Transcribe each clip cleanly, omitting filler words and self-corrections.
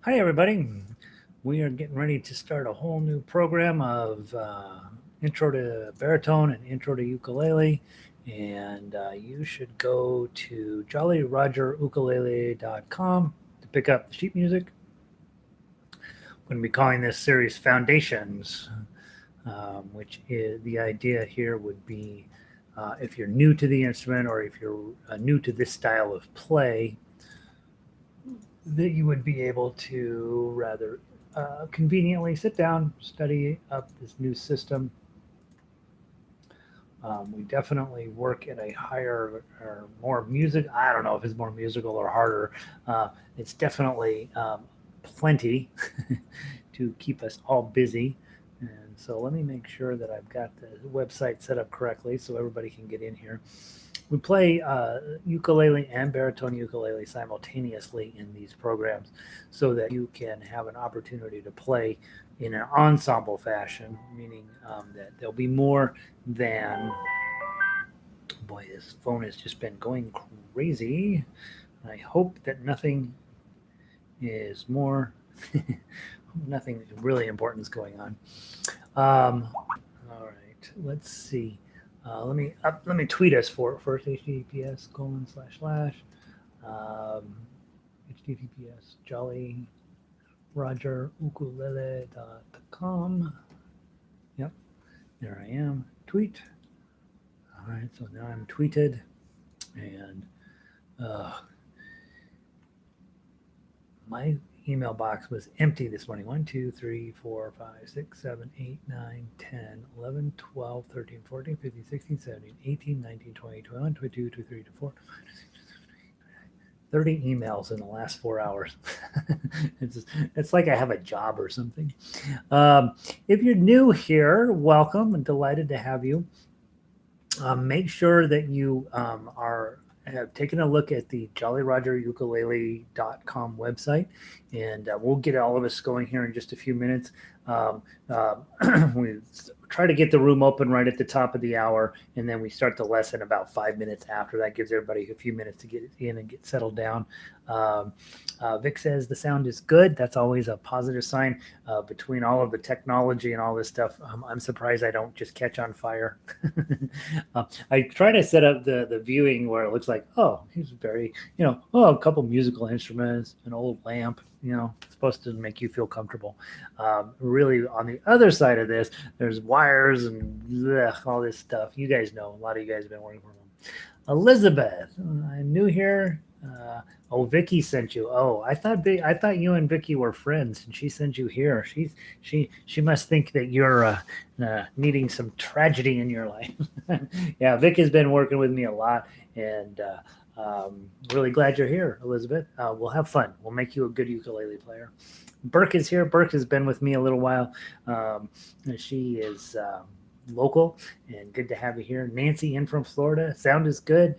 Hi, everybody. We are getting ready to start a whole new program of intro to baritone and intro to ukulele. And you should go to jollyrogerukulele.com to pick up the sheet music. We're going to be calling this series Foundations, which is the idea here would be if you're new to the instrument or if you're new to this style of play, that you would be able to rather conveniently sit down, study up this new system. We definitely work at a higher or more music. I don't know if it's more musical or harder. It's definitely plenty to keep us all busy. And so let me make sure that I've got the website set up correctly so everybody can get in here. We play ukulele and baritone ukulele simultaneously in these programs so that you can have an opportunity to play in an ensemble fashion, meaning that there'll be more than, boy, this phone has just been going crazy. I hope that nothing is more, nothing really important is going on. All right, let's see. Let me tweet us for first https colon slash slash https jolly roger ukulele.com. Yep, there I am. Tweet. All right, so now I'm tweeted, and uh, my email box was empty this morning. 1, 2, 3, 4, 5, 6, 7, 8, 9, 10, 11, 12, 13, 14, 15, 16, 17, 18, 19, 20, 21, 22, 23, 24, 30 emails in the last 4 hours. It's like I have a job or something. If you're new here, welcome and delighted to have you. Make sure that you are have taken a look at the jollyrogerukulele.com website, and we'll get all of us going here in just a few minutes. Um, uh, we try to get the room open right at the top of the hour, and then we start the lesson about 5 minutes after that. Gives everybody a few minutes to get in and get settled down. Um, Vic says the sound is good. That's always a positive sign. Between all of the technology and all this stuff, I'm surprised I don't just catch on fire. I try to set up the viewing where it looks like, oh, he's very, a couple musical instruments, an old lamp, it's supposed to make you feel comfortable. Really, on the other side of this, there's wires and all this stuff. You guys know, a lot of you guys have been working from them. Elizabeth, I'm new here. Oh, Vicky sent you. Oh, I thought you and Vicky were friends, and she sent you here. She must think that you're needing some tragedy in your life. Yeah, Vic has been working with me a lot, and really glad you're here, Elizabeth. We'll have fun. We'll make you a good ukulele player. Burke is here. Burke has been with me a little while. Um, she is. Local and good to have you here. Nancy in from Florida. Sound is good.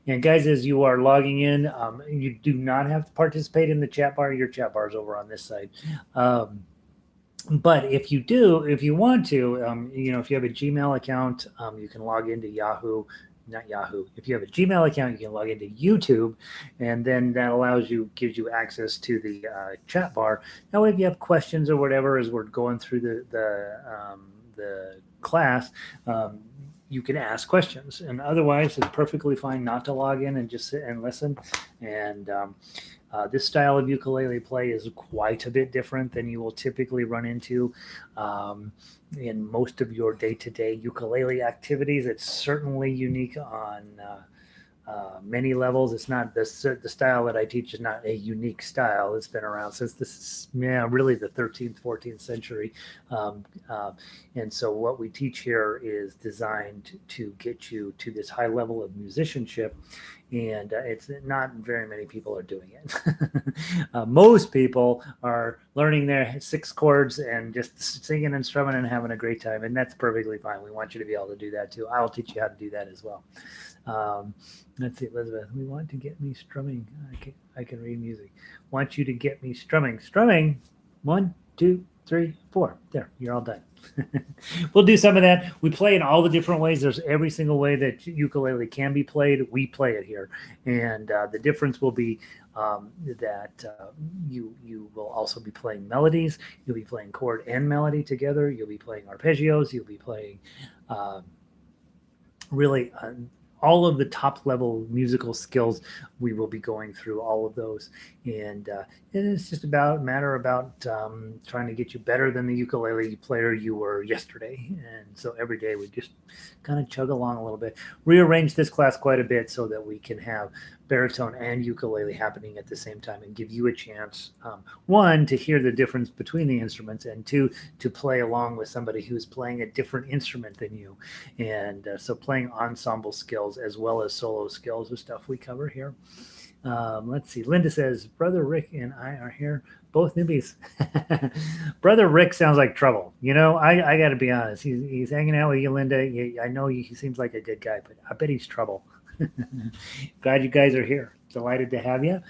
And guys, as you are logging in, you do not have to participate in the chat bar. Your chat bar is over on this side. But if you do, if you want to, if you have a Gmail account, you can log into Yahoo. Not Yahoo. If you have a Gmail account, you can log into YouTube, and then that gives you access to the chat bar. Now, if you have questions or whatever, as we're going through the class, you can ask questions. And otherwise, it's perfectly fine not to log in and just sit and listen. And this style of ukulele play is quite a bit different than you will typically run into in most of your day-to-day ukulele activities. It's certainly unique on many levels. It's not the style that I teach is not a unique style. It's been around since really the 13th, 14th century. Um, uh, and so what we teach here is designed to get you to this high level of musicianship. And it's not very many people are doing it. Most people are learning their 6 chords and just singing and strumming and having a great time. And that's perfectly fine. We want you to be able to do that too. I'll teach you how to do that as well. Um, let's see, Elizabeth. We want to get me strumming. I can read music. Want you to get me strumming. Strumming. 1, 2, 3. 3, 4. There, you're all done. We'll do some of that. We play in all the different ways. There's every single way that ukulele can be played. We play it here, and the difference will be that you will also be playing melodies. You'll be playing chord and melody together. You'll be playing arpeggios. You'll be playing uh, really all of the top level musical skills. We will be going through all of those, and it's just about matter about trying to get you better than the ukulele player you were yesterday. And so every day we just kind of chug along a little bit, rearrange this class quite a bit so that we can have baritone and ukulele happening at the same time and give you a chance, one, to hear the difference between the instruments, and two, to play along with somebody who's playing a different instrument than you. And so playing ensemble skills as well as solo skills is stuff we cover here. Let's see. Linda says, Brother Rick and I are here, both newbies. Brother Rick sounds like trouble. You know, I got to be honest. He's hanging out with you, Linda. I know he seems like a good guy, but I bet he's trouble. Glad you guys are here. Delighted to have you.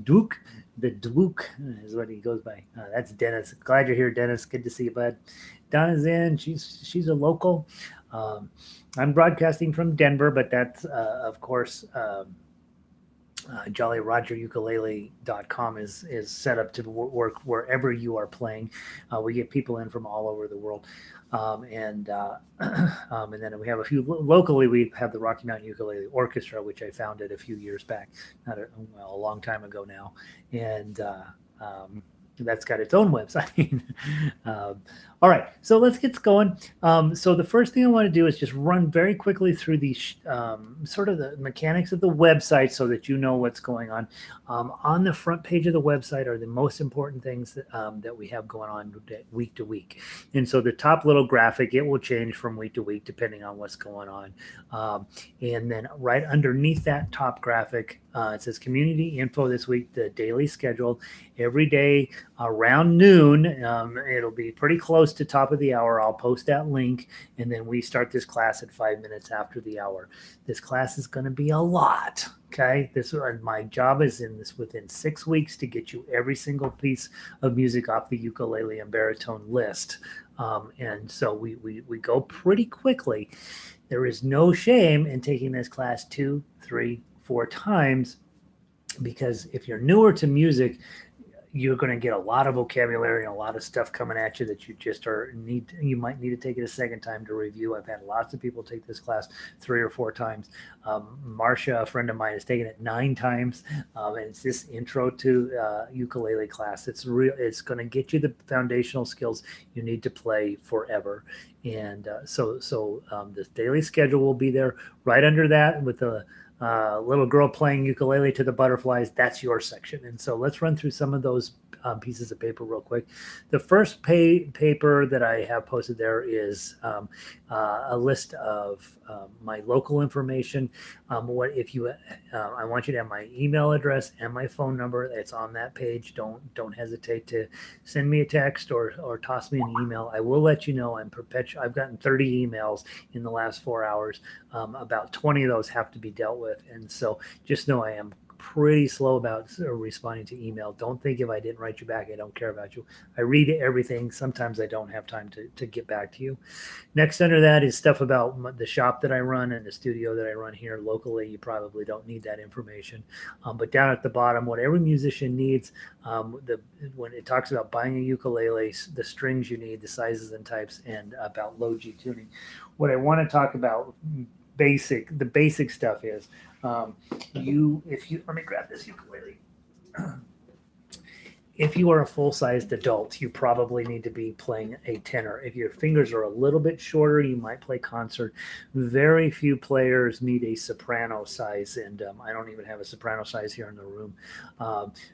Duke, the Duke is what he goes by. That's Dennis. Glad you're here, Dennis. Good to see you, bud. Donna's in. She's a local. I'm broadcasting from Denver, but that's of course JollyRogerUkulele.com is set up to work wherever you are playing. We get people in from all over the world. And then we have a few locally. We have the Rocky Mountain Ukulele Orchestra, which I founded a few years back, a long time ago now, and that's got its own website. All right, so let's get going. So the first thing I want to do is just run very quickly through the sort of the mechanics of the website so that you know what's going on. On the front page of the website are the most important things that we have going on week to week. And so the top little graphic, it will change from week to week depending on what's going on. And then right underneath that top graphic, it says community info this week, the daily schedule. Every day around noon, it'll be pretty close to top of the hour. I'll post that link, and then we start this class at 5 minutes after the hour. This class is going to be a lot. Okay, my job is within 6 weeks to get you every single piece of music off the ukulele and baritone list. And so we go pretty quickly. There is no shame in taking this class 2, 3, 4 times, because if you're newer to music, you're going to get a lot of vocabulary and a lot of stuff coming at you that you just you might need to take it a second time to review. I've had lots of people take this class 3 or 4 times. Marcia, a friend of mine, has taken it 9 times. And it's this intro to ukulele class. It's going to get you the foundational skills you need to play forever. And so this daily schedule will be there right under that with the little girl playing ukulele to the butterflies. That's your section. And so let's run through some of those pieces of paper real quick. The first paper that I have posted there is a list of my local information. I want you to have my email address and my phone number. It's on that page. Don't hesitate to send me a text or toss me an email. I will let you know I've gotten 30 emails in the last 4 hours. About 20 of those have to be dealt with. And so just know I am pretty slow about responding to email. Don't think if I didn't write you back, I don't care about you. I read everything. Sometimes I don't have time to get back to you. Next under that is stuff about the shop that I run and the studio that I run here locally. You probably don't need that information. But down at the bottom, what every musician needs, when it talks about buying a ukulele, the strings you need, the sizes and types, and about low G tuning. What I want to talk about the basic stuff is let me grab this ukulele. If you are a full-sized adult, you probably need to be playing a tenor. If your fingers are a little bit shorter, you might play concert. Very few players need a soprano size, and I don't even have a soprano size here in the room.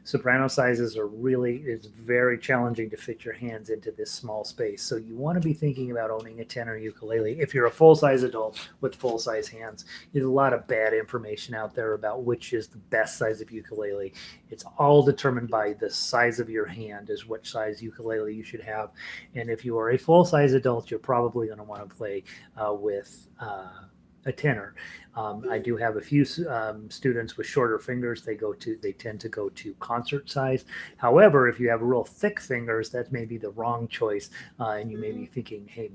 Soprano sizes it's very challenging to fit your hands into this small space. So you want to be thinking about owning a tenor ukulele. If you're a full-size adult with full-size hands, there's a lot of bad information out there about which is the best size of ukulele. It's all determined by the size of your hand is which size ukulele you should have. And if you are a full-size adult, you're probably going to want to play with a tenor. I do have a few students with shorter fingers. They tend to go to concert size. However, if you have real thick fingers, that may be the wrong choice, and you may be thinking, hey,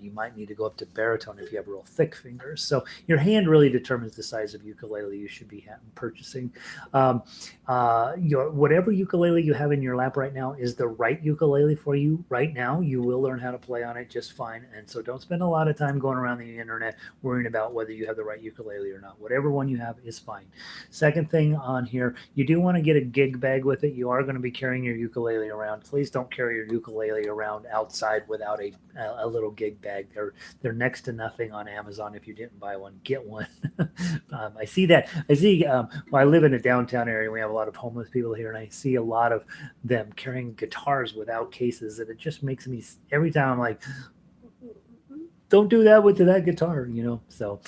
you might need to go up to baritone if you have real thick fingers. So your hand really determines the size of ukulele you should be purchasing. Whatever ukulele you have in your lap right now is the right ukulele for you right now. You will learn how to play on it just fine, and so don't spend a lot of time going around the internet worrying about whether you have the right ukulele or not. Whatever one you have is fine. Second thing on here, you do want to get a gig bag with it. You are going to be carrying your ukulele around. Please don't carry your ukulele around outside without a little gig bag. They're next to nothing on Amazon. If you didn't buy one, get one. I see that. Well, I live in a downtown area. We have a lot of homeless people here, and I see a lot of them carrying guitars without cases, and it just makes me, every time I'm like, don't do that with that guitar, So,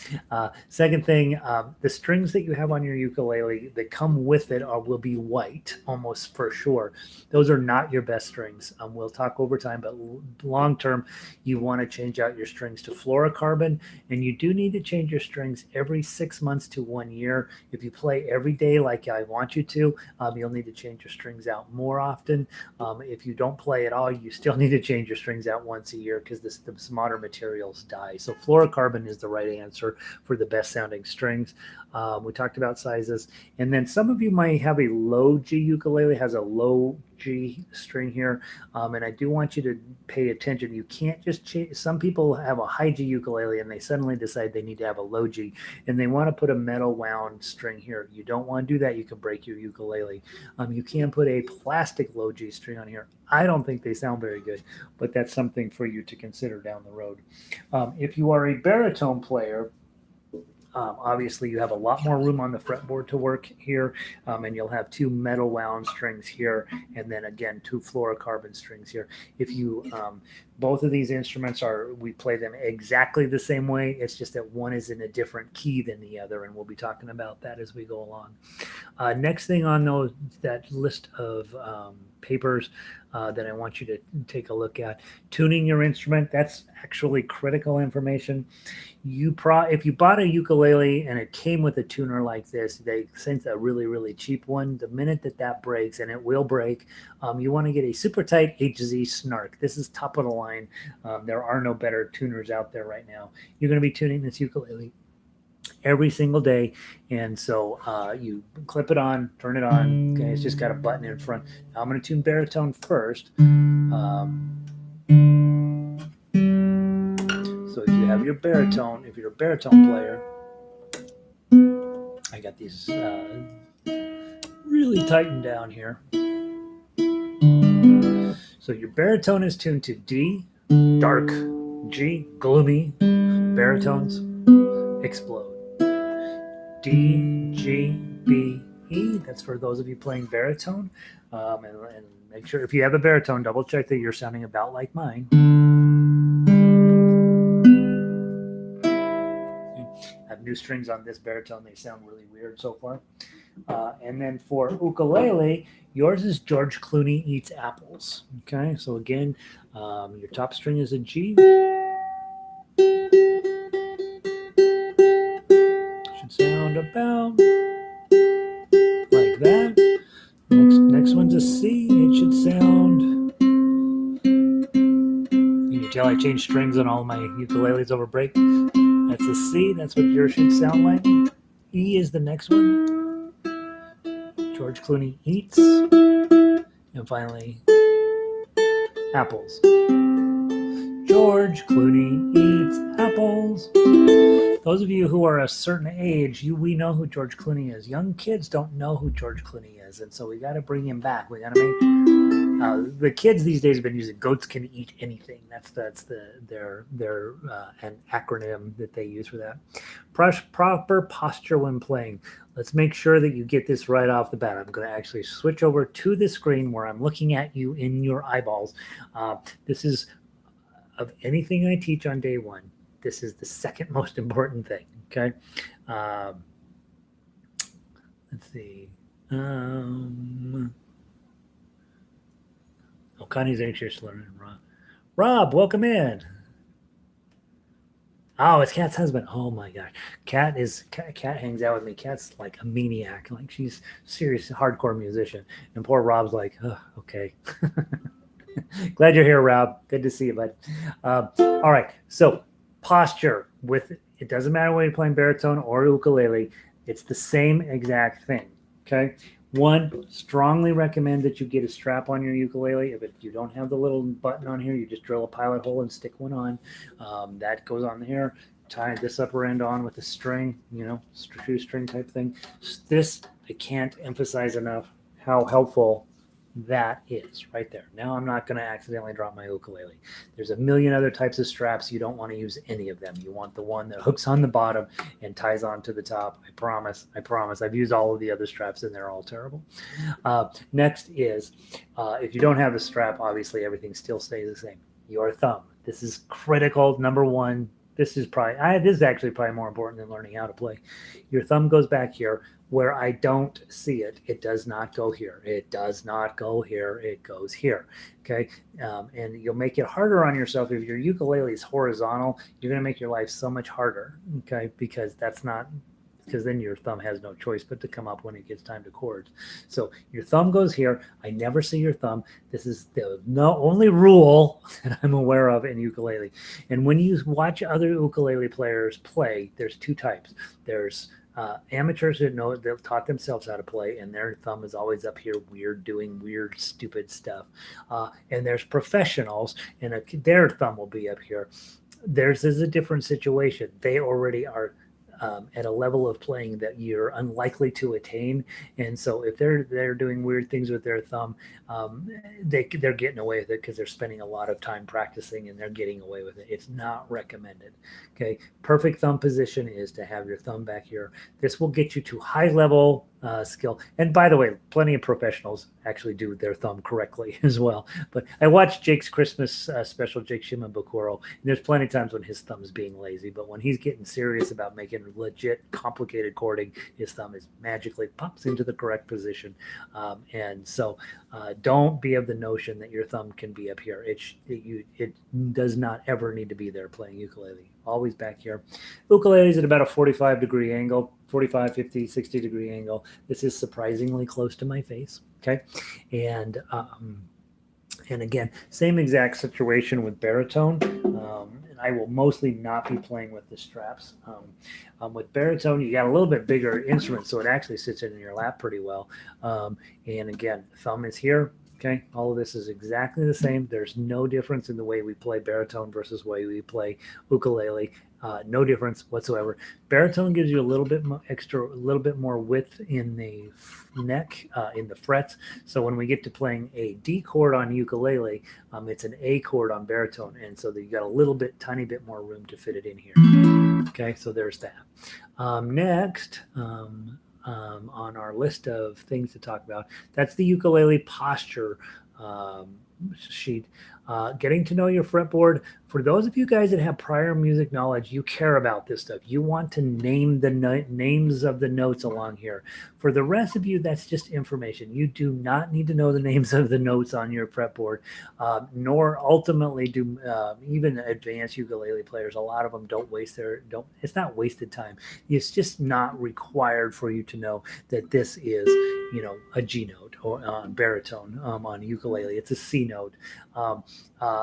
second thing, the strings that you have on your ukulele that come with it will be white, almost for sure. Those are not your best strings. We'll talk over time, but long term, you want to change out your strings to fluorocarbon, and you do need to change your strings every 6 months to 1 year. If you play every day like I want you to, you'll need to change your strings out more often. If you don't play at all, you still need to change your strings out once a year because the modern materials die. So fluorocarbon is the right answer for the best sounding strings. We talked about sizes, and then some of you might have a low G ukulele, has a low G string here, and I do want you to pay attention. You can't just change. Some people have a high G ukulele and they suddenly decide they need to have a low G, and they want to put a metal wound string here. You don't want to do that. You can break your ukulele. You can put a plastic low G string on here. I don't think they sound very good, but that's something for you to consider down the road. If you are a baritone player, obviously, you have a lot more room on the fretboard to work here, and you'll have 2 metal wound strings here, and then again 2 fluorocarbon strings here. If you both of these instruments we play them exactly the same way. It's just that one is in a different key than the other, and we'll be talking about that as we go along. Next thing on that list of papers that I want you to take a look at, tuning your instrument. That's actually critical information. If you bought a ukulele and it came with a tuner like this, they sent a really, really cheap one. The minute that breaks, and it will break, you want to get a super tight HZ Snark. This is top of the line. There are no better tuners out there right now. You're going to be tuning this ukulele every single day, and so you clip it on, turn it on. Okay, it's just got a button in front. Now I'm going to tune baritone first. So if you have your baritone, if you're a baritone player, I got these really tightened down here. So your baritone is tuned to D, dark, G, gloomy. Baritones explode. D, G, B, E. That's for those of you playing baritone. And make sure, if you have a baritone, double check that you're sounding about like mine. I have new strings on this baritone. They sound really weird so far. And then for ukulele, yours is George Clooney Eats Apples. Okay, so again, your top string is a G. Should sound about like that. Next one's a C. It should sound. Can you tell I changed strings on all my ukuleles over break? That's a C. That's what yours should sound like. E is the next one. George Clooney eats. And finally, apples. George Clooney eats apples. Those of you who are a certain age, we know who George Clooney is. Young kids don't know who George Clooney is, and so we got to bring him back. We got to make the kids these days have been using "goats can eat anything." That's their an acronym that they use for that. Proper posture when playing. Let's make sure that you get this right off the bat. I'm going to actually switch over to the screen where I'm looking at you in your eyeballs. This is, of anything I teach on day one, this is the second most important thing, okay? Let's see. Connie's anxious learning. Rob, welcome in. Oh, it's Kat's husband. Oh my gosh, Cat hangs out with me. Cat's like a maniac. Like she's serious hardcore musician, and poor Rob's like, oh, okay. Glad you're here, Rob. Good to see you, bud. All right, so posture with it doesn't matter whether you're playing baritone or ukulele. It's the same exact thing. Okay. One, strongly recommend that you get a strap on your ukulele. If you don't have the little button on here, you just drill a pilot hole and stick one on. That goes on here. Tie this upper end on with a string, shoestring type thing. This, I can't emphasize enough how helpful that is right there. Now I'm not going to accidentally drop my ukulele. There's a million other types of straps. You don't want to use any of them. You want the one that hooks on the bottom and ties on to the top. I promise. I promise. I've used all of the other straps and they're all terrible. Next is if you don't have the strap, obviously everything still stays the same. Your thumb. This is critical. Number one. This is actually probably more important than learning how to play. Your thumb goes back here where I don't see it. It does not go here. It does not go here. It goes here. Okay. And you'll make it harder on yourself. If your ukulele is horizontal, you're going to make your life so much harder. Okay. Because then your thumb has no choice but to come up when it gets time to chords. So your thumb goes here. I never see your thumb. This is the only rule that I'm aware of in ukulele. And when you watch other ukulele players play, there's two types. There's amateurs that they've taught themselves how to play, and their thumb is always up here, doing weird, stupid stuff. And there's professionals, and their thumb will be up here. Theirs is a different situation. They already are at a level of playing that you're unlikely to attain, and so if they're doing weird things with their thumb, they're getting away with it because they're spending a lot of time practicing and they're getting away with it. It's not recommended. Okay, perfect thumb position is to have your thumb back here. This will get you to high level skill. And by the way, plenty of professionals actually do their thumb correctly as well. But I watched Jake's Christmas special, Jake Shimabukuro, and there's plenty of times when his thumb is being lazy. But when he's getting serious about making legit complicated chording, his thumb is magically pops into the correct position. And so don't be of the notion that your thumb can be up here. It does not ever need to be there playing ukulele. Always back here. Ukulele is at about a 45-degree angle, 45, 50, 60-degree angle. This is surprisingly close to my face. Okay. And again, same exact situation with baritone. And I will mostly not be playing with the straps. With baritone, you got a little bit bigger instrument, so it actually sits in your lap pretty well. And again, thumb is here. Okay, all of this is exactly the same. There's no difference in the way we play baritone versus the way we play ukulele. No difference whatsoever. Baritone gives you a little bit more width in the neck, in the frets. So when we get to playing a D chord on ukulele, it's an A chord on baritone, and so you got a tiny bit more room to fit it in here. Okay, so there's that. Next. On our list of things to talk about. That's the ukulele posture sheet. Getting to know your fretboard. For those of you guys that have prior music knowledge, you care about this stuff. You want to name the names of the notes along here. For the rest of you, that's just information. You do not need to know the names of the notes on your fretboard, nor ultimately do even advanced ukulele players. A lot of them it's not wasted time. It's just not required for you to know that this is, a G note or baritone on ukulele. It's a C note.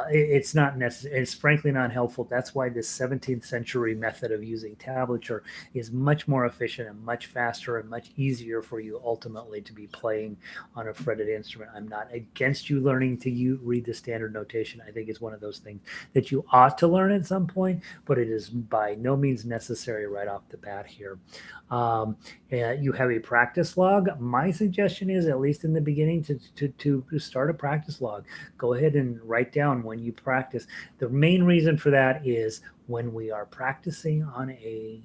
It's not necessary. It's frankly not helpful. That's why this 17th century method of using tablature is much more efficient and much faster and much easier for you ultimately to be playing on a fretted instrument. I'm not against you learning to read the standard notation. I think it's one of those things that you ought to learn at some point, but it is by no means necessary right off the bat here. You have a practice log. My suggestion is, at least in the beginning, to start a practice log. Go ahead and write down when you practice. The main reason for that is when we are practicing on a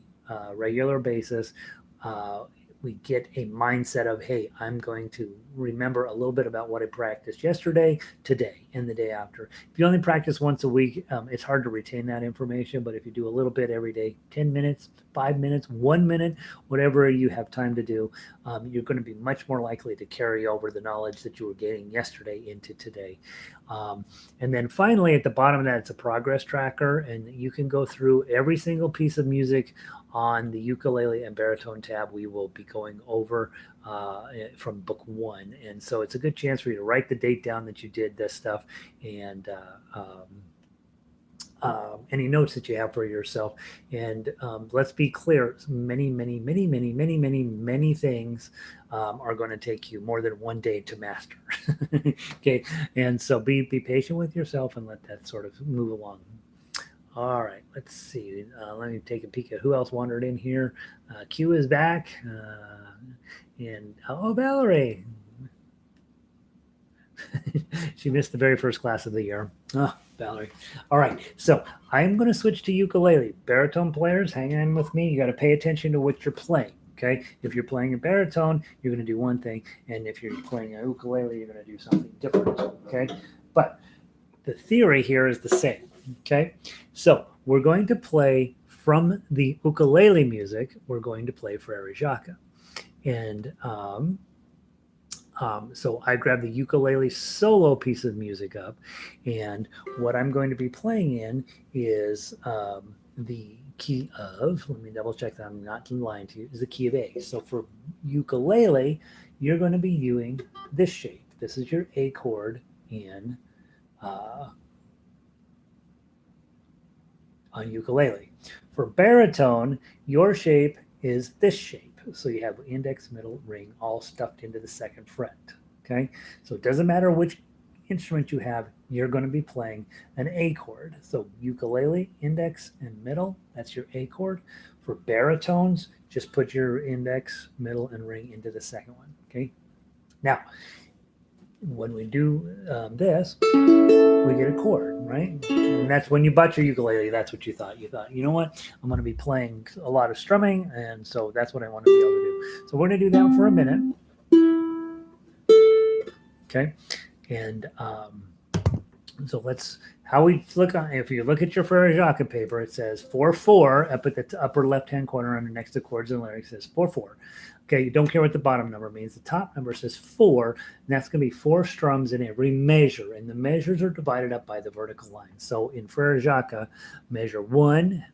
regular basis, we get a mindset of, hey, I'm going to remember a little bit about what I practiced yesterday, today, and the day after. If you only practice once a week, it's hard to retain that information. But if you do a little bit every day, 10 minutes, 5 minutes, 1 minute, whatever you have time to do, you're going to be much more likely to carry over the knowledge that you were gaining yesterday into today. And then finally, at the bottom of that, it's a progress tracker, and you can go through every single piece of music on the ukulele and baritone tab. We will be going over from book 1. And so it's a good chance for you to write the date down that you did this stuff, and any notes that you have for yourself. And let's be clear, many things are going to take you more than 1 day to master. Okay, and so be patient with yourself and let that sort of move along. All right, let's see. Let me take a peek at who else wandered in here. Q is back. And Valerie. She missed the very first class of the year. Oh, Valerie. All right, so I'm going to switch to ukulele. Baritone players, hang on with me. You got to pay attention to what you're playing. Okay, if you're playing a baritone, you're going to do one thing, and if you're playing a ukulele, you're going to do something different. Okay, but the theory here is the same. Okay, so we're going to play from the ukulele music. We're going to play Frère Jacques, and so I grabbed the ukulele solo piece of music up, and what I'm going to be playing in is the key of, let me double check that I'm not lying to you, is the key of A. So for ukulele, you're going to be doing this shape. This is your A chord in on ukulele. For baritone, your shape is this shape. So you have index, middle, ring, all stuffed into the second fret. Okay, so it doesn't matter which instrument you have, you're going to be playing an A chord. So ukulele, index, and middle, that's your A chord. For baritones, just put your index, middle, and ring into the second one. Okay, now when we do this, we get a chord, right? And that's when you bought your ukulele, that's what you thought. You thought, you know what, I'm going to be playing a lot of strumming, and so that's what I want to be able to do. So we're going to do that for a minute. Okay, and so let's, how we look on, if you look at your Frère Jacques paper, it says 4/4 up at the upper left-hand corner under next to chords and lyrics, it says 4/4. Okay, you don't care what the bottom number means. The top number says 4, and that's going to be 4 strums in every measure, and the measures are divided up by the vertical line. So in Frère Jacques, measure 1,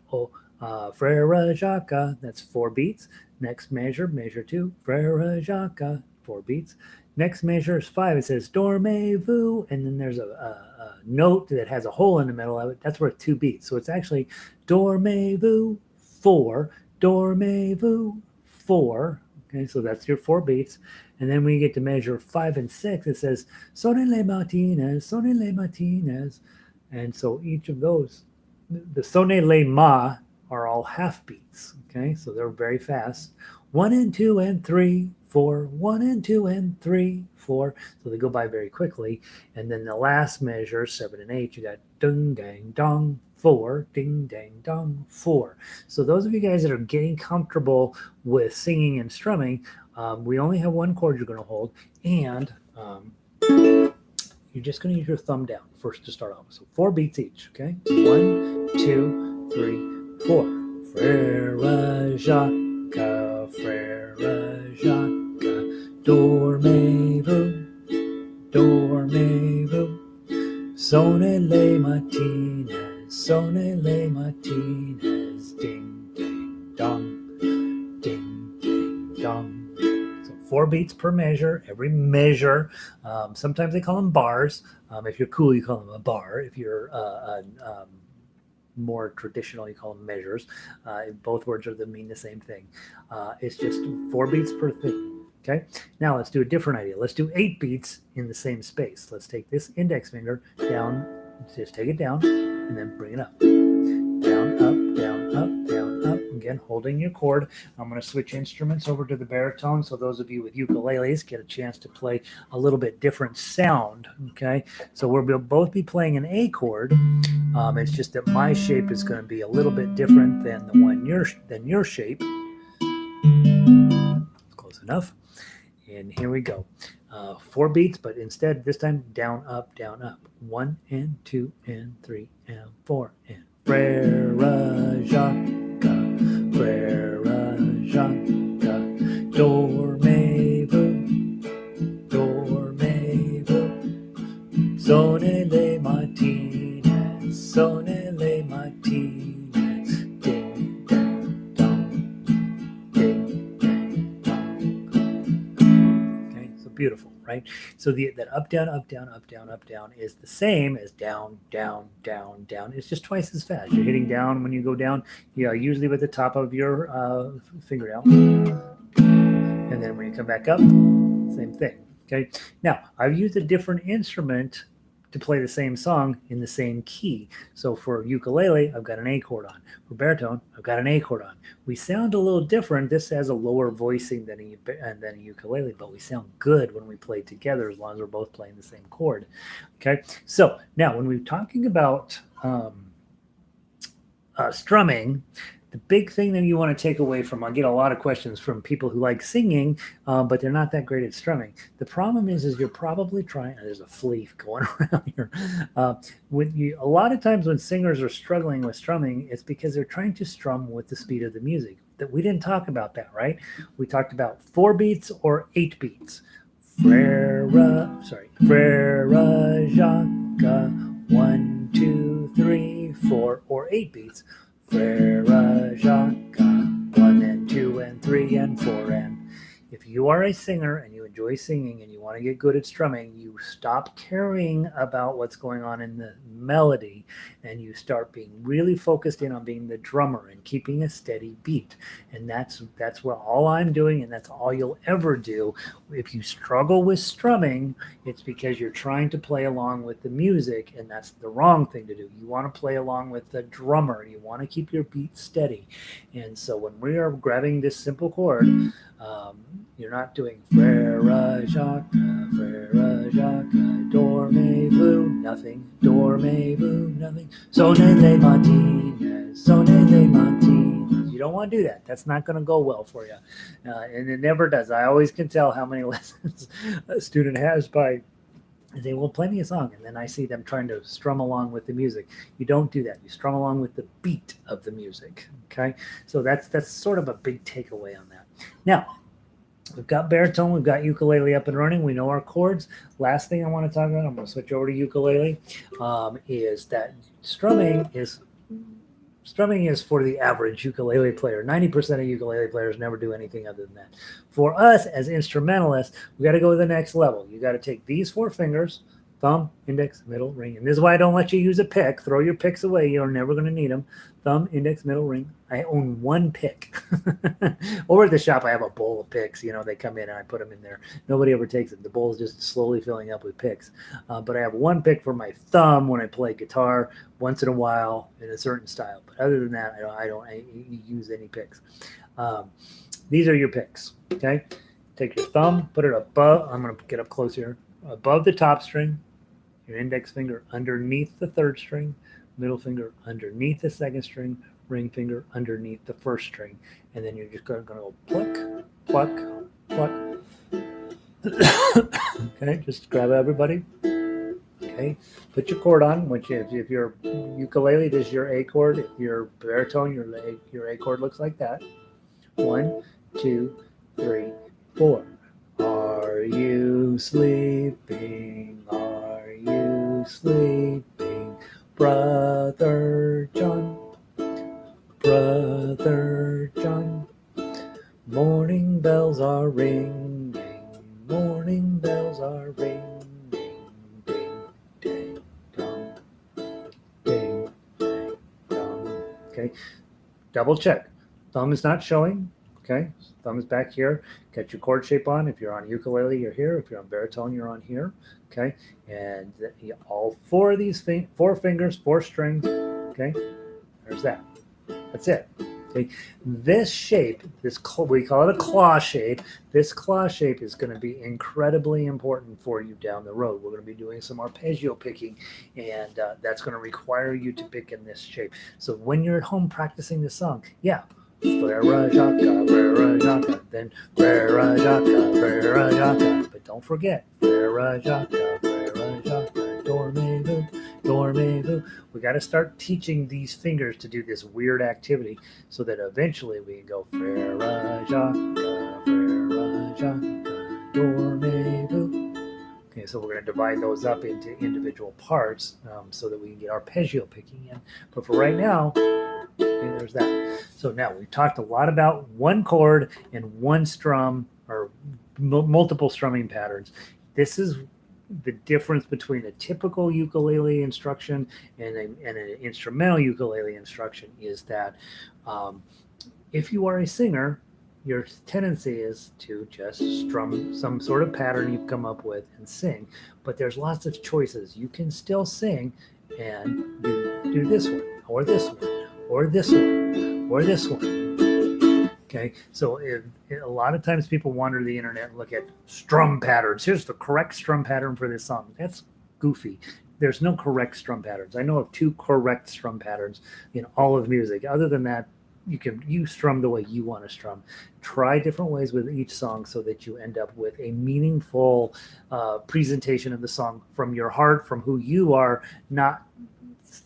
Frère Jacques, that's 4 beats. Next measure, measure 2, Frère Jacques, 4 beats. Next measure is 5. It says dormez-vous, and then there's a note that has a hole in the middle of it. That's worth 2 beats. So it's actually dormez-vous, 4, dormez-vous, 4. Okay, so that's your 4 beats. And then when you get to measure 5 and 6, it says sonne les matines, sonne les matines. And so each of those, the sonne les ma are all half beats. Okay, so they're very fast. 1 and 2 and 3, 4, 1 and 2 and 3, 4. So they go by very quickly. And then the last measure, 7 and 8, you got dung, dang, dong, 4, ding, dang, dong, 4. So those of you guys that are getting comfortable with singing and strumming, we only have one chord you're going to hold, and you're just going to use your thumb down first to start off. So 4 beats each, okay? 1, 2, 3, 4. Frère Jacques, Frère Jacques, dormez-vous, dormez-vous, sonne les matines, sonne les matines, ding, ding, dong, ding, ding, dong. So 4 beats per measure, every measure. Sometimes they call them bars. If you're cool, you call them a bar. If you're more traditional, you call them measures. Both words mean the same thing. It's just 4 beats per thing. Okay, now let's do a different idea. Let's do 8 beats in the same space. Let's take this index finger down, just take it down, and then bring it up. Down, up, down, up, down, up. Again, holding your chord. I'm going to switch instruments over to the baritone, so those of you with ukuleles get a chance to play a little bit different sound. Okay, so we'll both be playing an A chord. It's just that my shape is going to be a little bit different than your shape. enough. And here we go. 4 beats, but instead, this time, down, up, down, up. 1 and 2 and 3 and 4 and Frère Jacques, Frère Jacques, dormez-vous, sonnez les matines, sonnez les matines, ding, dang, dong, ding, dang, dong. Okay, so beautiful, right? So that up, down, up, down, up, down, up, down is the same as down, down, down, down. It's just twice as fast. You're hitting down when you go down, usually with the top of your fingernail. And then when you come back up, same thing. Okay. Now, I've used a different instrument to play the same song in the same key. So for ukulele, I've got an A chord on. For baritone, I've got an A chord on. We sound a little different. This has a lower voicing than a ukulele, but we sound good when we play together as long as we're both playing the same chord. Okay. So now when we're talking about strumming, the big thing that you want to take away from, I get a lot of questions from people who like singing, but they're not that great at strumming. The problem is you're probably trying, there's a flea going around here. A lot of times when singers are struggling with strumming, it's because they're trying to strum with the speed of the music. That we didn't talk about that, right? We talked about 4 beats or 8 beats. Frère Jacques, 1, 2, 3, 4, or 8 beats. Frère Jacques, 1 and 2 and 3 and 4 and. If you are a singer and you enjoy singing and you want to get good at strumming, you stop caring about what's going on in the melody and you start being really focused in on being the drummer and keeping a steady beat. And that's what all I'm doing, and that's all you'll ever do. If you struggle with strumming, it's because you're trying to play along with the music, and that's the wrong thing to do. You want to play along with the drummer. You want to keep your beat steady. And so when we are grabbing this simple chord, you're not doing Frère Jacques, dormez-vous, nothing, dormez-vous, nothing, sonnez les matines, sonnez les matines. You don't want to do that. That's not going to go well for you. And it never does. I always can tell how many lessons a student has by they will play me a song, and then I see them trying to strum along with the music. You don't do that. You strum along with the beat of the music. Okay, so that's sort of a big takeaway on that. Now, we've got baritone, we've got ukulele up and running. We know our chords. Last thing I want to talk about, I'm going to switch over to ukulele, is that strumming is for the average ukulele player. 90% of ukulele players never do anything other than that. For us as instrumentalists, we got to go to the next level. You got to take these 4 fingers, thumb, index, middle, ring. And this is why I don't let you use a pick. Throw your picks away. You're never going to need them. Thumb, index, middle, ring. I own 1 pick. Over at the shop, I have a bowl of picks. They come in and I put them in there. Nobody ever takes it. The bowl is just slowly filling up with picks. But I have 1 pick for my thumb when I play guitar once in a while in a certain style. But other than that, I don't use any picks. These are your picks. Okay. Take your thumb, put it above. I'm going to get up close here. Above the top string. Your index finger underneath the 3rd string, middle finger underneath the 2nd string, ring finger underneath the 1st string. And then you're just going to go pluck, pluck, pluck. Okay, just grab everybody. Okay, put your chord on, which if you're ukulele, this is your A chord. If you're baritone, your A chord looks like that. 1, 2, 3, 4. Are you sleeping? Are you sleeping? Brother John, Brother John. Morning bells are ringing, morning bells are ringing. Ding, ding, dong, ding, ding, dong. Okay, double check. Thumb is not showing. Okay, thumb is back here. Get your chord shape on. If you're on ukulele, you're here. If you're on baritone, you're on here. Okay, and all 4 of these 4 fingers, 4 strings. Okay, there's that. That's it. Okay, this shape, we call it a claw shape. This claw shape is going to be incredibly important for you down the road. We're going to be doing some arpeggio picking, and that's going to require you to pick in this shape. So when you're at home practicing the song, yeah, Frère Jacques, Frère Jacques, then Frère Jacques, Frère Jacques. But don't forget, Frère Jacques, Frère Jacques, dormez-vous, dormez-vous. We got to start teaching these fingers to do this weird activity so that eventually we can go Frère Jacques, Frère Jacques, dormez-vous. Okay, so we're going to divide those up into individual parts so that we can get arpeggio picking in. But for right now, okay, there's that. So now we've talked a lot about one chord and one strum or multiple strumming patterns. This is the difference between a typical ukulele instruction and an instrumental ukulele instruction is that if you are a singer, your tendency is to just strum some sort of pattern you've come up with and sing. But there's lots of choices. You can still sing and do this one, or this one, or this one, or this one. Okay, so a lot of times people wander the internet and look at strum patterns. Here's the correct strum pattern for this song. That's goofy. There's no correct strum patterns. I know of 2 correct strum patterns in all of music. Other than that, you strum the way you want to strum. Try different ways with each song so that you end up with a meaningful presentation of the song from your heart, from who you are, not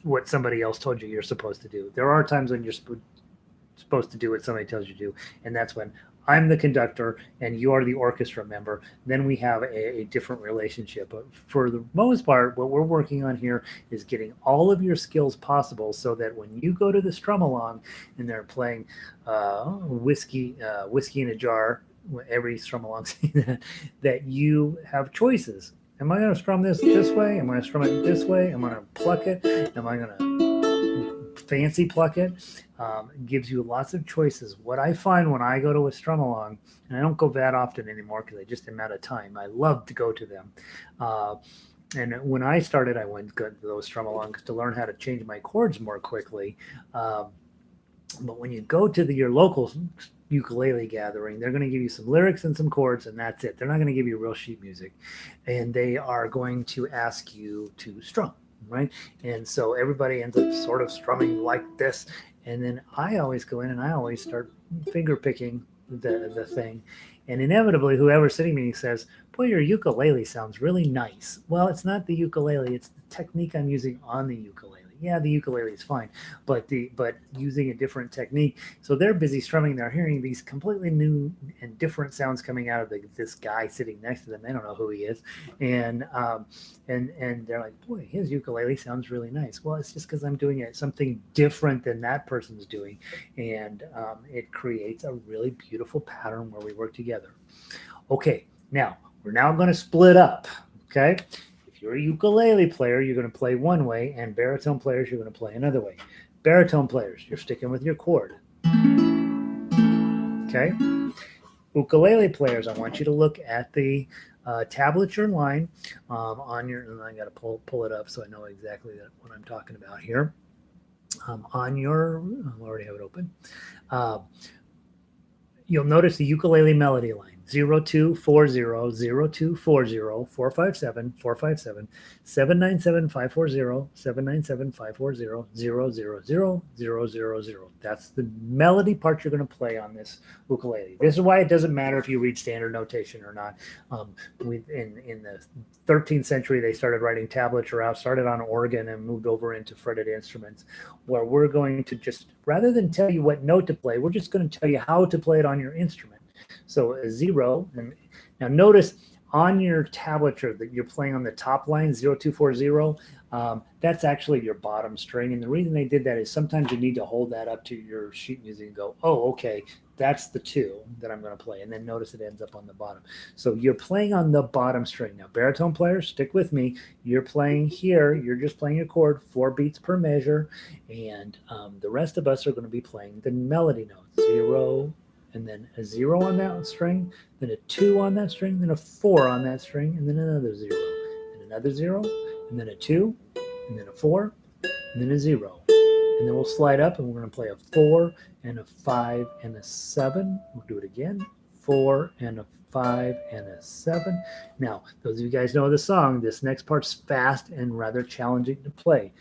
what somebody else told you you're supposed to do. There are times when you're supposed to do what somebody tells you to do, and that's when I'm the conductor and you are the orchestra member. Then we have a different relationship. But for the most part, what we're working on here is getting all of your skills possible so that when you go to the strum along and they're playing whiskey in a jar, every strum along that you have choices. Am I going to strum this way? Am I going to strum it this way? Am I going to pluck it? Am I going to fancy pluck it? Gives you lots of choices. What I find when I go to a strum along, and I don't go that often anymore because I just am out of time. I love to go to them. And when I started, I went to those strum alongs to learn how to change my chords more quickly. But when you go to your local ukulele gathering, they're going to give you some lyrics and some chords, and that's it. They're not going to give you real sheet music, and they are going to ask you to strum, right? And so everybody ends up sort of strumming like this, and then I always go in and I always start finger picking the thing, and inevitably whoever's sitting me says, boy, your ukulele sounds really nice. Well, it's not the ukulele, it's the technique I'm using on the ukulele. Yeah, the ukulele is fine, but using a different technique. So they're busy strumming. They're hearing these completely new and different sounds coming out of this guy sitting next to them. They don't know who he is, and they're like, boy, his ukulele sounds really nice. Well, it's just because I'm doing something different than that person's doing, and it creates a really beautiful pattern where we work together. Okay, now we're going to split up. Okay. If you're a ukulele player, you're going to play one way, and baritone players, you're going to play another way. Baritone players, you're sticking with your chord. Okay? Ukulele players, I want you to look at the tablature line on your, and I got to pull it up so I know exactly what I'm talking about here. On your, I already have it open. You'll notice the ukulele melody line. 0240 0240 457 457 797 540 797 540 000 000. That's the melody part you're going to play on this ukulele. This is why it doesn't matter if you read standard notation or not. In the 13th century, they started writing tablature out, started on organ and moved over into fretted instruments, where we're going to just, rather than tell you what note to play, we're just going to tell you how to play it on your instrument. So a 0, and now notice on your tablature that you're playing on the top line, 0240, that's actually your bottom string. And the reason they did that is sometimes you need to hold that up to your sheet music and go, oh, okay, that's the 2 that I'm going to play. And then notice it ends up on the bottom. So you're playing on the bottom string. Now, baritone players, stick with me. You're playing here. You're just playing your chord, 4 beats per measure. And the rest of us are going to be playing the melody notes, 0, and then a 0 on that string, then a 2 on that string, then a 4 on that string, and then another 0, and another 0, and then a 2, and then a 4, and then a 0. And then we'll slide up and we're going to play a 4 and a 5 and a 7. We'll do it again. 4 and a 5 and a 7. Now, those of you guys know the song, this next part's fast and rather challenging to play.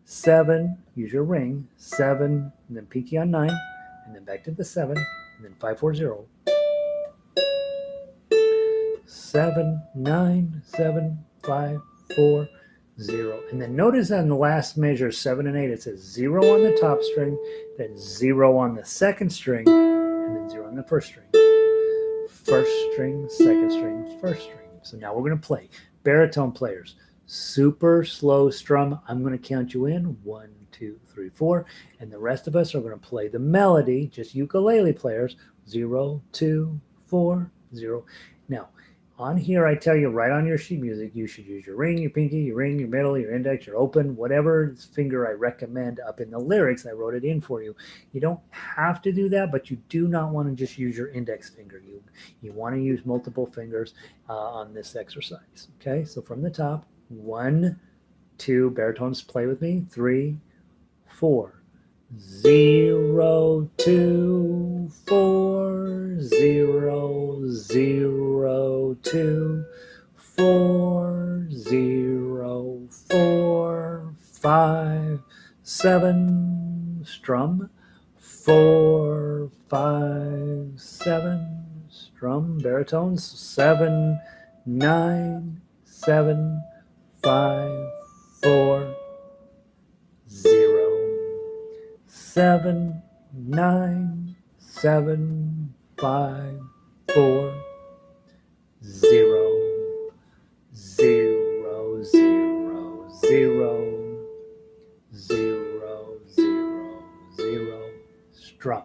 7, use your ring, 7, and then pinky on 9, and then back to the 7, and then 5, 4, 0. 7, 9, 7, 5, 4, 0. And then notice on the last measure, 7 and 8, it says 0 on the top string, then 0 on the second string, and then 0 on the first string. First string, second string, first string. So now we're going to play. Baritone players, super slow strum. I'm going to count you in. 1, 2, 3, 4. And the rest of us are going to play the melody, just ukulele players. 0, 2, 4, 0. Now, on here, I tell you right on your sheet music, you should use your ring, your pinky, your ring, your middle, your index, your open, whatever finger I recommend up in the lyrics. I wrote it in for you. You don't have to do that, but you do not want to just use your index finger. You want to use multiple fingers on this exercise. Okay, so from the top, 1, 2, baritones play with me, 3, 4. 0, 2, 4, 0, 0, 2, 4, 0, 4, 5, 7, strum, 4, 5, 7, strum, baritones, 7, 9, 7, 5, 4, 0. 7, 9, 7, 5, 4, 0, 0, 0, 0, 0, 0, 0, strum.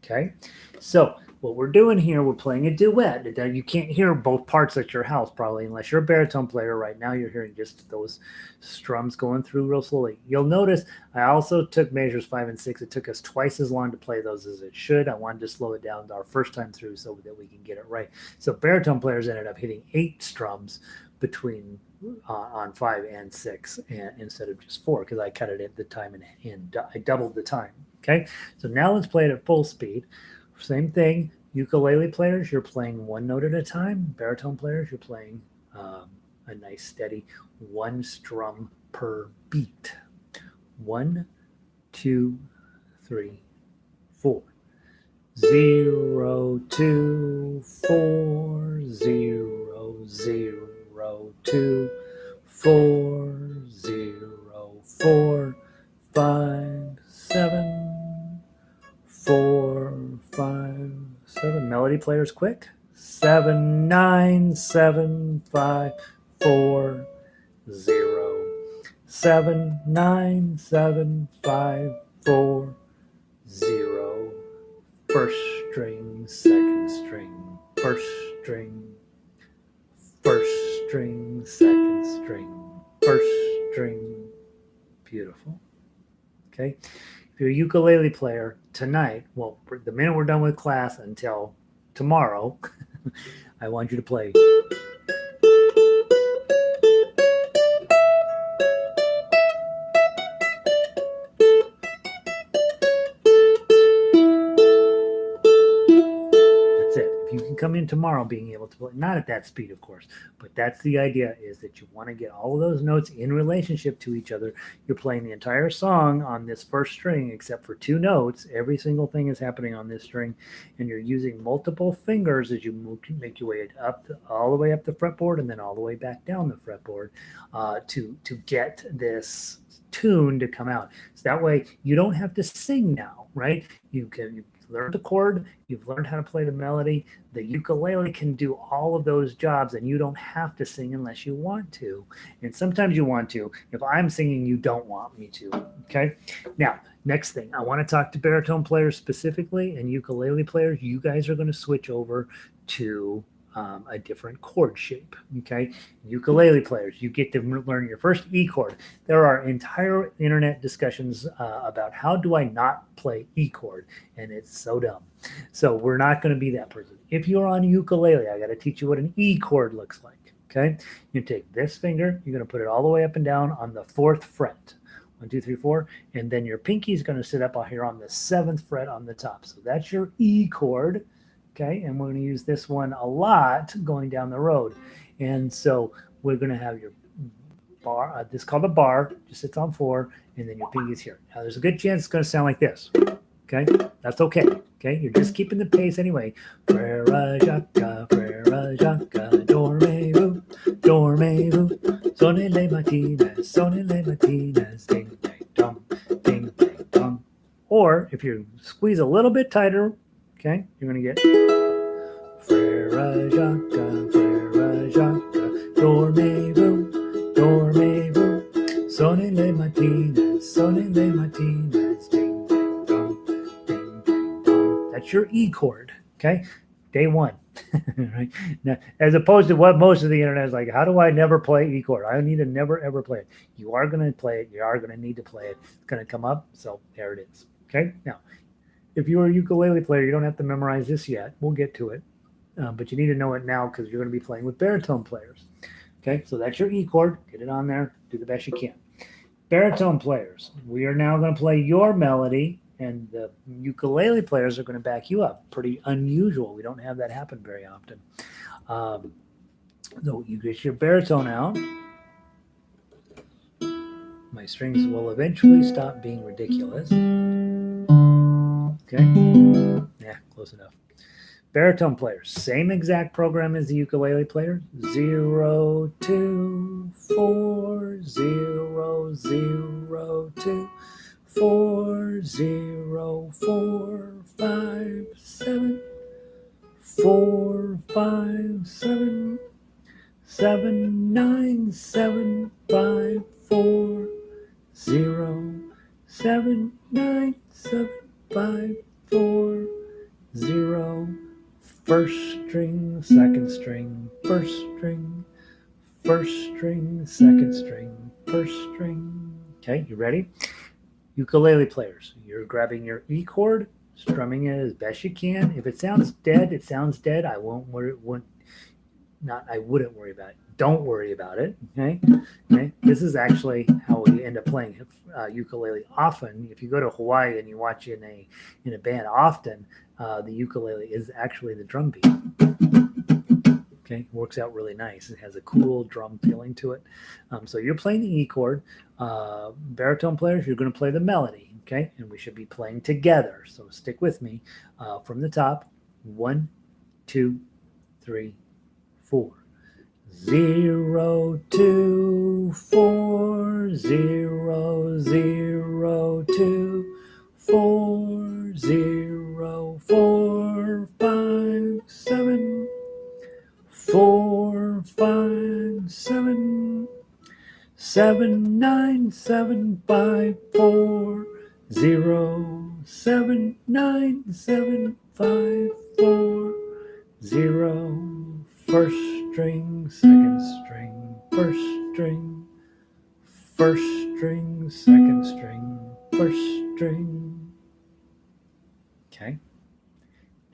Okay, so what we're doing here, we're playing a duet. You can't hear both parts at your house probably unless you're a baritone player. Right now you're hearing just those strums going through real slowly. You'll notice I also took measures 5 and 6. It took us twice as long to play those as it should. I wanted to slow it down our first time through so that we can get it right. So baritone players ended up hitting 8 strums between on 5 and 6 instead of just 4 because I cut it at the time and I doubled the time. Okay, so now let's play it at full speed. Same thing, ukulele players, you're playing one note at a time. Baritone players, you're playing a nice steady 1 strum per beat. 1, 2, 3, 4. 0, 2, 4, 0, 0, 2, 4, 0, 4, 5, 7, 4, 5, 7. Melody players quick. 7, 9, 7, 5, 4, 0. 7, 9, 7, 5, 4, 0. First string, second string, first string, first string, second string, first string. Beautiful. Okay. If you're a ukulele player tonight, well, the minute we're done with class until tomorrow, I want you to play. You can come in tomorrow being able to play, not at that speed, of course, but that's the idea, is that you want to get all of those notes in relationship to each other. You're playing the entire song on this first string, except for 2 notes. Every single thing is happening on this string, and you're using multiple fingers as you make your way up, all the way up the fretboard, and then all the way back down the fretboard to get this tune to come out. So that way you don't have to sing now, right? You learned the chord, you've learned how to play the melody. The ukulele can do all of those jobs, and you don't have to sing unless you want to. And sometimes you want to. If I'm singing, you don't want me to. Okay. Now, next thing, I want to talk to baritone players specifically, and ukulele players. You guys are going to switch over to a different chord shape. Okay, ukulele players, you get to learn your first E chord. There are entire internet discussions about how do I not play E chord, and it's so dumb. So we're not going to be that person. If you're on ukulele, I got to teach you what an E chord looks like. Okay, you take this finger, you're going to put it all the way up and down on the 4th fret. 1, 2, 3, 4, and then your pinky is going to sit up here on the 7th fret on the top. So that's your E chord. Okay, and we're going to use this one a lot going down the road. And so we're going to have your bar, this is called a bar, just sits on 4, and then your pinky's here. Now there's a good chance it's going to sound like this. Okay, that's okay. Okay, you're just keeping the pace anyway. Frère Jacques, Frère Jacques, dormez-vous, dormez-vous, sonnez les matines, ding, ding, dong, ding, ding, dong. Or if you squeeze a little bit tighter, okay, you're going to get Frère Jacques, dormez-vous, dormez-vous, sonnez les matines, ding, ding, dong, ding, ding, dong. That's your E chord, okay? Day one, right? Now, as opposed to what most of the internet is like, how do I never play E chord? I need to never ever play it. You are going to play it. You are going to need to play it. It's going to come up. So there it is. Okay. Now, if you're a ukulele player, you don't have to memorize this yet. We'll get to it. But you need to know it now because you're going to be playing with baritone players. Okay. So that's your E chord. Get it on there. Do the best you can. Baritone players, we are now going to play your melody, and the ukulele players are going to back you up. Pretty unusual. We don't have that happen very often. So you get your baritone out. My strings will eventually stop being ridiculous. Okay. Yeah, close enough. Baritone players, same exact program as the ukulele player. 0, 2, 4, 0, 0, 2, 4, 0, 4, 5, 7, 4, 5, 7, 7, 9, 7, 5, 4, 0, 7, 9, 7, 5, 4, 0. First string, second string, first string, second string, first string. Okay, you ready? Ukulele players, you're grabbing your E chord, strumming it as best you can. If it sounds dead, it sounds dead. I wouldn't worry about it. Don't worry about it. Okay. This is actually how we end up playing ukulele often. If you go to Hawaii and you watch in a band, often the ukulele is actually the drum beat. Okay, it works out really nice. It has a cool drum feeling to it. So you're playing the E chord. Baritone players, you're going to play the melody. Okay, and we should be playing together. So stick with me from the top. 1, 2, 3, 4. 0, 2, 4, 0, 0, 2, 4, 0, 4, 5, 7, 4, 5, 7, 7, 9, 7, 5, 4, 0, 7, 9, 7, 5, 4, 0. First string, second string, first string, second string, first string. Okay.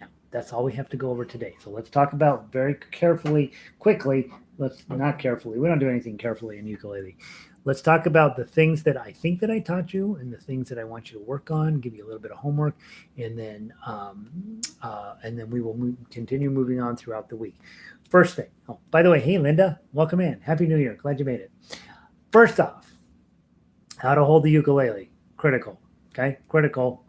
Now, that's all we have to go over today. So let's talk about very carefully, quickly. Not carefully. We don't do anything carefully in ukulele. Let's talk about the things that I think that I taught you and the things that I want you to work on, give you a little bit of homework, and then we will continue moving on throughout the week. First thing. Oh, by the way, hey, Linda, welcome in. Happy New Year. Glad you made it. First off, how to hold the ukulele. Critical. Okay. Critical.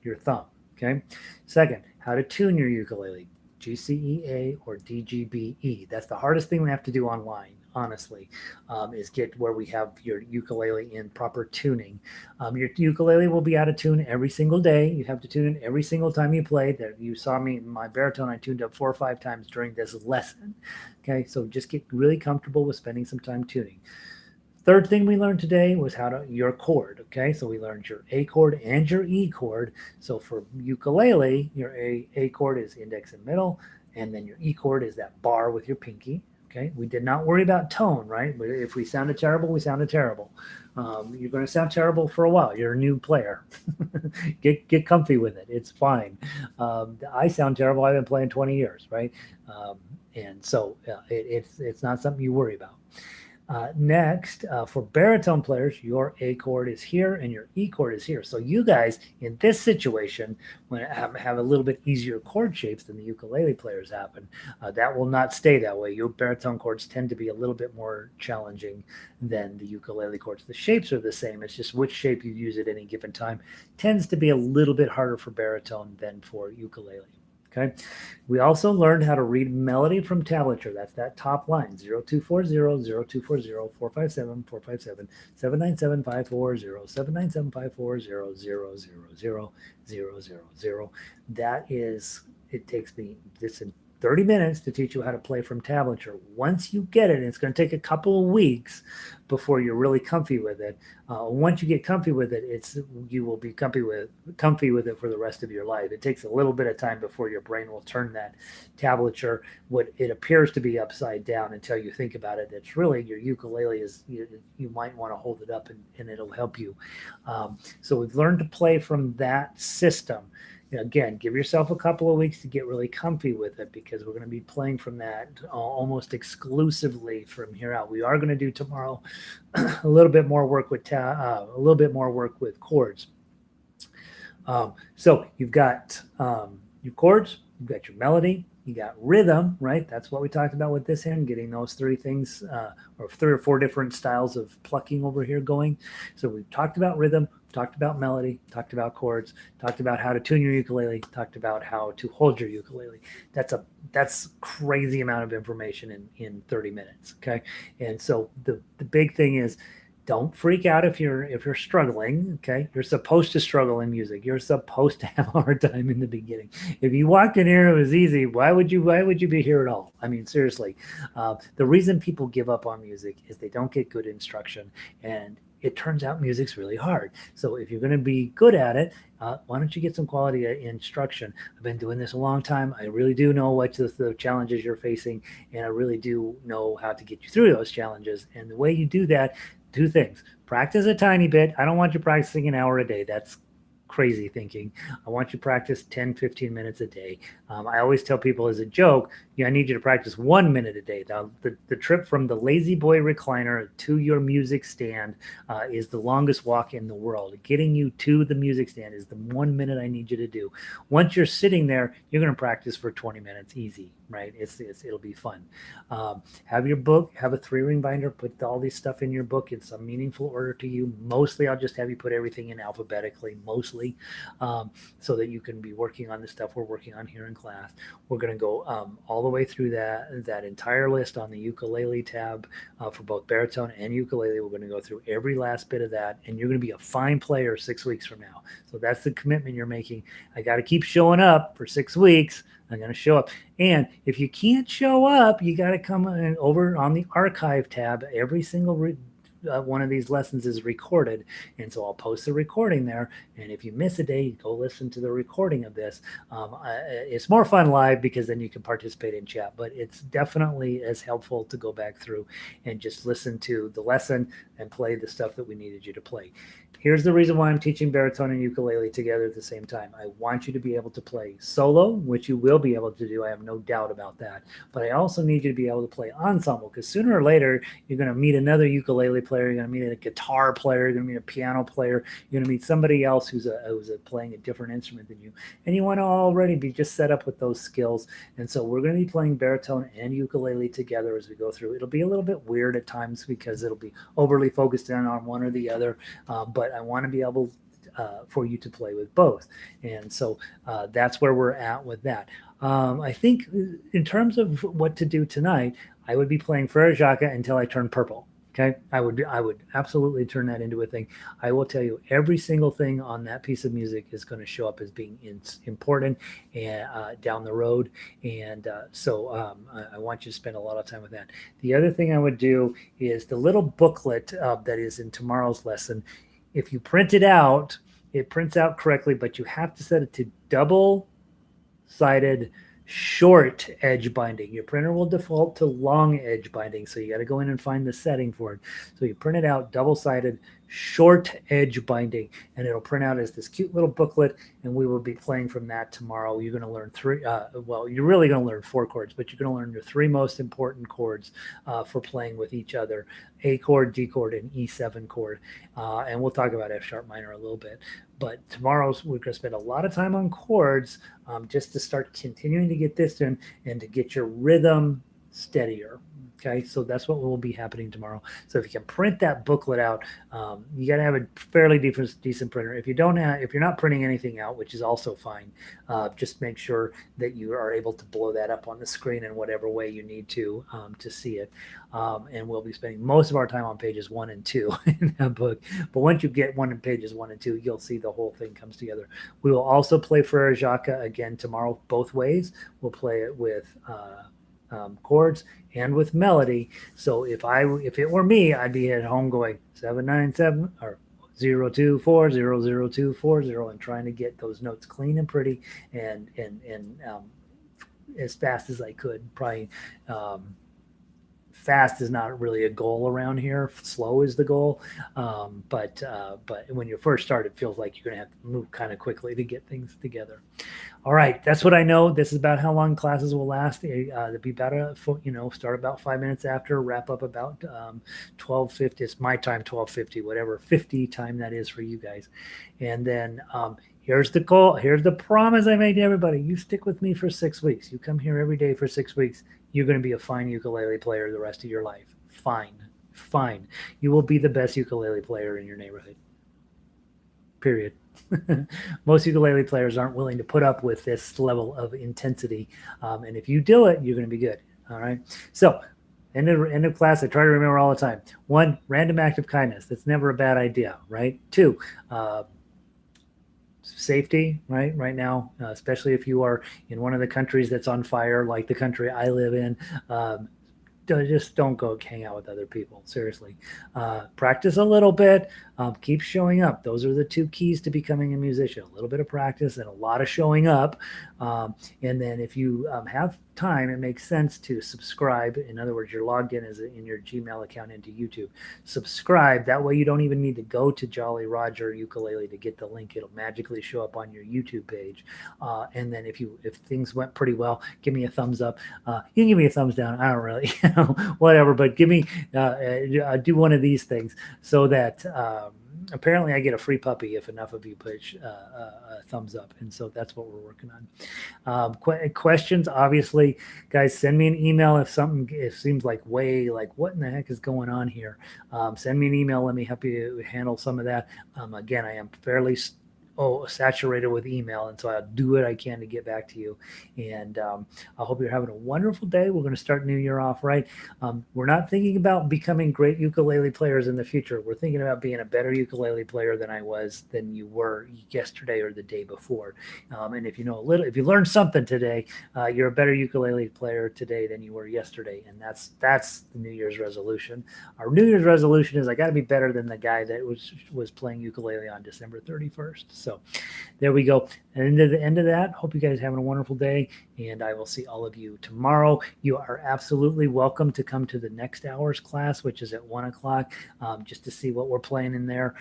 Your thumb. Okay. Second, how to tune your ukulele. GCEA or DGBE. That's the hardest thing we have to do online, honestly, is get where we have your ukulele in proper tuning. Your ukulele will be out of tune every single day. You have to tune it every single time you play. That you saw me, my baritone, I tuned up 4 or 5 times during this lesson. Okay, so just get really comfortable with spending some time tuning. Third thing we learned today was your chord. Okay, so we learned your A chord and your E chord. So for ukulele, your A chord is index and middle, and then your E chord is that bar with your pinky. Okay, we did not worry about tone, right? If we sounded terrible, we sounded terrible. You're going to sound terrible for a while. You're a new player. Get comfy with it. It's fine. I sound terrible. I've been playing 20 years, right? And so it's not something you worry about. Next, for baritone players, your A chord is here and your E chord is here. So you guys in this situation have a little bit easier chord shapes than the ukulele players have, and that will not stay that way. Your baritone chords tend to be a little bit more challenging than the ukulele chords. The shapes are the same. It's just which shape you use at any given time tends to be a little bit harder for baritone than for ukulele. Okay. We also learned how to read melody from tablature. That's that top line 0240, 0240, 457, 457, 797, 540, 797, 540, 000. That is, it takes me this in 30 minutes to teach you how to play from tablature. Once you get it, it's going to take a couple of weeks before you're really comfy with it. Once you get comfy with it, you will be comfy with it for the rest of your life. It takes a little bit of time before your brain will turn that tablature, what it appears to be upside down, until you think about it. It's really your ukulele is you might want to hold it up and it'll help you. So we've learned to play from that system. Again, give yourself a couple of weeks to get really comfy with it, because we're going to be playing from that almost exclusively from here out. We are going to do tomorrow a little bit more work with chords. So you've got your chords, you've got your melody, you got rhythm, right? That's what we talked about with this hand, getting those three things, or 3 or 4 different styles of plucking over here going. So we've talked about rhythm, talked about melody, talked about chords, talked about how to tune your ukulele, talked about how to hold your ukulele. That's crazy amount of information in 30 minutes. Okay. And so the big thing is, don't freak out if you're struggling. Okay, you're supposed to struggle in music. You're supposed to have a hard time in the beginning. If you walked in here, it was easy. Why would you be here at all? I mean, seriously. The reason people give up on music is they don't get good instruction, and it turns out music's really hard. So if you're going to be good at it, why don't you get some quality instruction? I've been doing this a long time. I really do know what the challenges you're facing, and I really do know how to get you through those challenges. And the way you do that, 2 things. Practice a tiny bit. I don't want you practicing an hour a day. That's crazy thinking. I want you to practice 10, 15 minutes a day. I always tell people as a joke, I need you to practice 1 minute a day. Now, the trip from the lazy boy recliner to your music stand is the longest walk in the world. Getting you to the music stand is the 1 minute I need you to do. Once you're sitting there, you're going to practice for 20 minutes easy, right? It'll be fun. Have your book, have a 3-ring binder, put all these stuff in your book in some meaningful order to you. Mostly, I'll just have you put everything in alphabetically, mostly, so that you can be working on the stuff we're working on here in class. We're going to go all the way through that entire list on the ukulele tab for both baritone and ukulele. We're going to go through every last bit of that, and you're going to be a fine player 6 weeks from now. So that's the commitment you're making. I got to keep showing up for 6 weeks. I'm going to show up. And if you can't show up, you got to come over on the archive tab. Every single one of these lessons is recorded, and so I'll post the recording there, and if you miss a day, go listen to the recording of this. It's more fun live because then you can participate in chat, but it's definitely as helpful to go back through and just listen to the lesson and play the stuff that we needed you to play. Here's the reason why I'm teaching baritone and ukulele together at the same time. I want you to be able to play solo, which you will be able to do. I have no doubt about that. But I also need you to be able to play ensemble, because sooner or later, you're going to meet another ukulele player. You're going to meet a guitar player. You're going to meet a piano player. You're going to meet somebody else who's playing a different instrument than you. And you want to already be just set up with those skills. And so we're going to be playing baritone and ukulele together as we go through. It'll be a little bit weird at times because it'll be overly focused in on one or the other. But I want to be able for you to play with both. And so that's where we're at with that. I think in terms of what to do tonight, I would be playing Frère Jacques until I turn purple. Okay, I would absolutely turn that into a thing. I will tell you, every single thing on that piece of music is going to show up as being important and down the road. And so I want you to spend a lot of time with that. The other thing I would do is the little booklet that is in tomorrow's lesson. If you print it out, it prints out correctly, but you have to set it to double-sided short edge binding. Your printer will default to long edge binding, so you got to go in and find the setting for it. So you print it out double-sided short edge binding, and it'll print out as this cute little booklet, and we will be playing from that tomorrow. You're going to learn you're really going to learn 4 chords, but you're going to learn the 3 most important chords for playing with each other: A chord, D chord, and E7 chord. And we'll talk about F sharp minor a little bit. But tomorrow's we're going to spend a lot of time on chords, just to start continuing to get this in and to get your rhythm steadier. Okay, so that's what will be happening tomorrow. So if you can print that booklet out, you got to have a fairly decent printer. If you're not printing anything out, which is also fine, just make sure that you are able to blow that up on the screen in whatever way you need to see it. And we'll be spending most of our time on pages 1 and 2 in that book. But once you get pages 1 and 2, you'll see the whole thing comes together. We will also play Frère Jacques again tomorrow, both ways. We'll play it with chords and with melody. So if it were me, I'd be at home going 797 or 024 00240 and trying to get those notes clean and pretty and as fast as I could. Probably fast is not really a goal around here. Slow is the goal. But when you first start, it feels like you're going to have to move kind of quickly to get things together. All right, that's what I know. This is about how long classes will last. They'll be about start about 5 minutes after, wrap up about 12:50. It's my time, 12:50, whatever 50 time that is for you guys. And then here's the goal. Here's the promise I made to everybody. You stick with me for 6 weeks. You come here every day for 6 weeks. You're going to be a fine ukulele player the rest of your life. Fine. You will be the best ukulele player in your neighborhood. Period. Most ukulele players aren't willing to put up with this level of intensity. And if you do it, you're going to be good. All right. So end of class, I try to remember all the time. 1, random act of kindness. That's never a bad idea, right? 2, safety, right now, especially if you are in one of the countries that's on fire, like the country I live in. Just don't go hang out with other people. Seriously. Practice a little bit. Keep showing up. Those are the 2 keys to becoming a musician. A little bit of practice and a lot of showing up. And then if you have time, it makes sense to subscribe. In other words, you're logged in in your Gmail account into YouTube. Subscribe. That way you don't even need to go to Jolly Roger Ukulele to get the link. It'll magically show up on your YouTube page. And then if things went pretty well, give me a thumbs up. You can give me a thumbs down. I don't really, whatever, but give me, do one of these things so that apparently I get a free puppy if enough of you push a thumbs up. And so that's what we're working on. Questions, obviously, guys, send me an email if it seems like what in the heck is going on here. Send me an email. Let me help you handle some of that. Again, I am fairly saturated with email, and so I'll do what I can to get back to you. And I hope you're having a wonderful day. We're going to start New Year off right. We're not thinking about becoming great ukulele players in the future. We're thinking about being a better ukulele player than you were yesterday or the day before. And if you learned something today, you're a better ukulele player today than you were yesterday. And that's the New Year's resolution. Our New Year's resolution is I got to be better than the guy that was playing ukulele on December 31st. So there we go. And at the end of that, hope you guys are having a wonderful day, and I will see all of you tomorrow. You are absolutely welcome to come to the next hour's class, which is at 1:00, just to see what we're playing in there.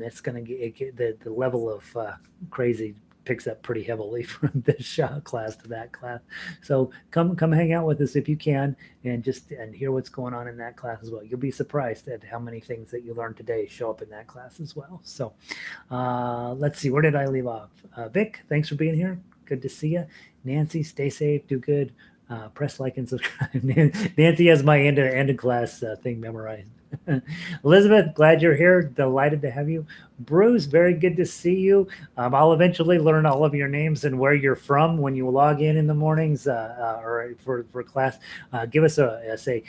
It's going to get the level of crazy picks up pretty heavily from this class to that class. So come hang out with us if you can, and hear what's going on in that class as well. You'll be surprised at how many things that you learned today show up in that class as well. So let's see, where did I leave off? Vic, thanks for being here. Good to see you. Nancy, stay safe, do good. Press like and subscribe. Nancy has my end of class thing memorized. Elizabeth, glad you're here. Delighted to have you. Bruce, very good to see you. I'll eventually learn all of your names and where you're from when you log in the mornings or for class. Give us say,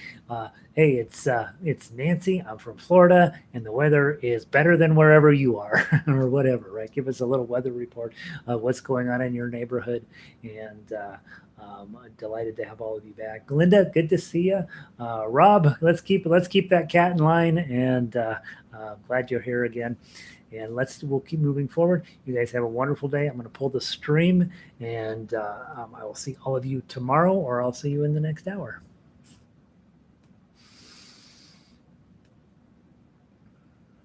hey, it's Nancy. I'm from Florida, and the weather is better than wherever you are, or whatever. Right? Give us a little weather report of what's going on in your neighborhood, and delighted to have all of you back. Linda, good to see you. Rob, let's keep that cat in line, and glad you're here again. And we'll keep moving forward. You guys have a wonderful day. I'm going to pull the stream, and I will see all of you tomorrow, or I'll see you in the next hour.